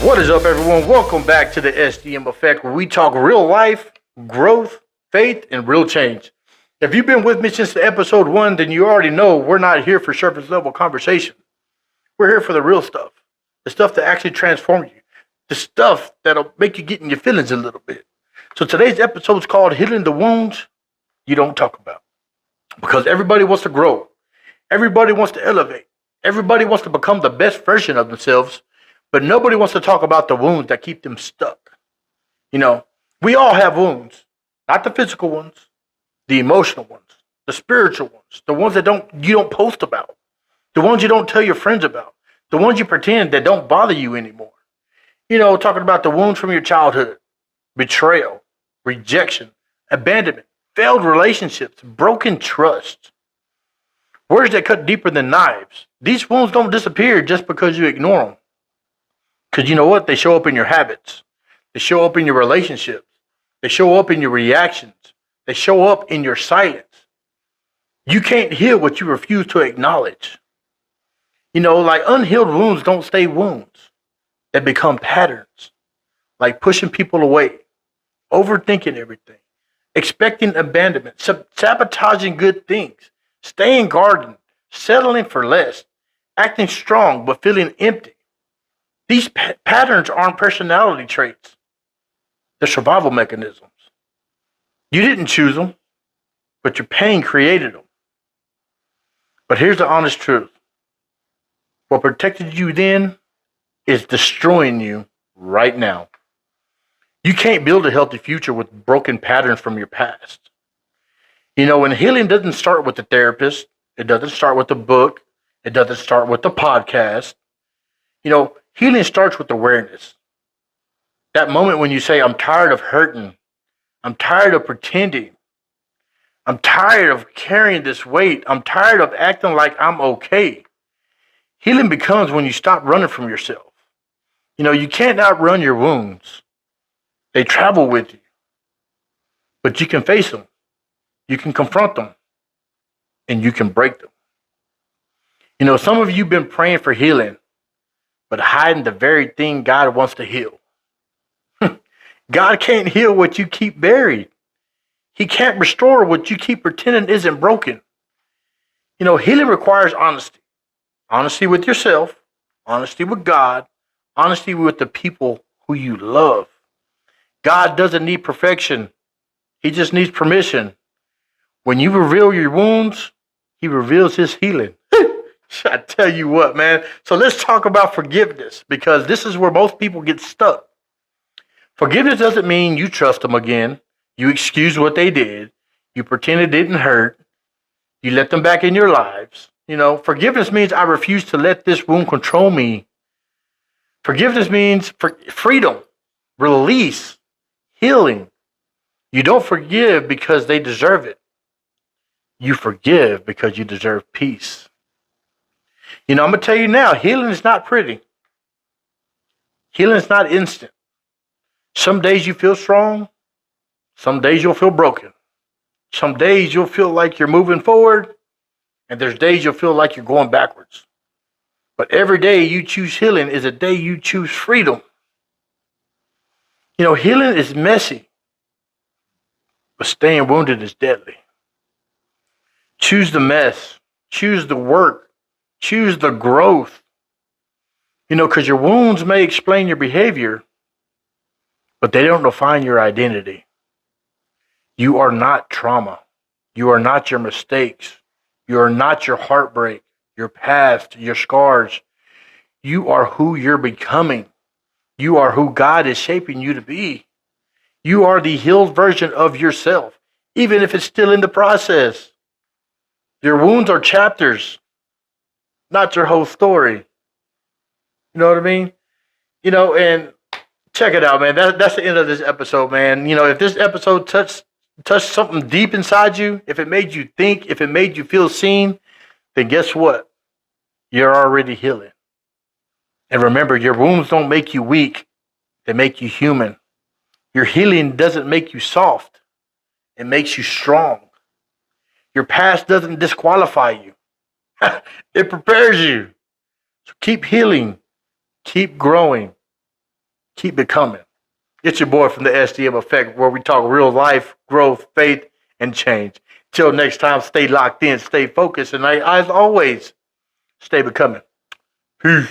What is up, everyone? Welcome back to the SDM Effect, where we talk real life, growth, faith, and real change. If you've been with me since episode 1, then you already know we're not here for surface level conversation. We're here for the real stuff, the stuff that actually transforms you, the stuff that'll make you get in your feelings a little bit. So today's episode is called Healing the Wounds You Don't Talk About. Because everybody wants to grow. Everybody wants to elevate. Everybody wants to become the best version of themselves. But nobody wants to talk about the wounds that keep them stuck. You know, we all have wounds. Not the physical ones. The emotional ones. The spiritual ones. The ones that you don't post about. The ones you don't tell your friends about. The ones you pretend that don't bother you anymore. You know, talking about the wounds from your childhood. Betrayal. Rejection. Abandonment. Failed relationships. Broken trust. Words that cut deeper than knives. These wounds don't disappear just because you ignore them. Because you know what? They show up in your habits. They show up in your relationships. They show up in your reactions. They show up in your silence. You can't heal what you refuse to acknowledge. You know, like unhealed wounds don't stay wounds. They become patterns. Like pushing people away, overthinking everything, expecting abandonment, sabotaging good things, staying guarded, settling for less, acting strong but feeling empty. These patterns aren't personality traits. They're survival mechanisms. You didn't choose them, but your pain created them. But here's the honest truth. What protected you then is destroying you right now. You can't build a healthy future with broken patterns from your past. You know, and healing doesn't start with the therapist. It doesn't start with the book. It doesn't start with the podcast. You know, healing starts with awareness. That moment when you say, I'm tired of hurting. I'm tired of pretending. I'm tired of carrying this weight. I'm tired of acting like I'm okay. Healing becomes when you stop running from yourself. You know, you can't outrun your wounds. They travel with you. But you can face them. You can confront them. And you can break them. You know, some of you have been praying for healing, but hiding the very thing God wants to heal. God can't heal what you keep buried. He can't restore what you keep pretending isn't broken. You know, healing requires honesty. Honesty with yourself, honesty with God, honesty with the people who you love. God doesn't need perfection. He just needs permission. When you reveal your wounds, he reveals his healing. I tell you what, man. So let's talk about forgiveness, because this is where most people get stuck. Forgiveness doesn't mean you trust them again. You excuse what they did. You pretend it didn't hurt. You let them back in your lives. You know, forgiveness means I refuse to let this wound control me. Forgiveness means freedom, release, healing. You don't forgive because they deserve it. You forgive because you deserve peace. You know, I'm going to tell you now, healing is not pretty. Healing is not instant. Some days you feel strong. Some days you'll feel broken. Some days you'll feel like you're moving forward. And there's days you'll feel like you're going backwards. But every day you choose healing is a day you choose freedom. You know, healing is messy. But staying wounded is deadly. Choose the mess. Choose the work. Choose the growth. You know, because your wounds may explain your behavior, but they don't define your identity. You are not trauma. You are not your mistakes. You are not your heartbreak, your past, your scars. You are who you're becoming. You are who God is shaping you to be. You are the healed version of yourself, even if it's still in the process. Your wounds are chapters, not your whole story. You know what I mean? You know, and check it out, man. That's the end of this episode, man. You know, if this episode touched something deep inside you, if it made you think, if it made you feel seen, then guess what? You're already healing. And remember, your wounds don't make you weak. They make you human. Your healing doesn't make you soft. It makes you strong. Your past doesn't disqualify you. It prepares you. So keep healing. Keep growing. keep becoming. It's your boy from the SDM Effect, where we talk real life, growth, faith, and change. Till next time, stay locked in, stay focused, and as always, stay becoming. Peace.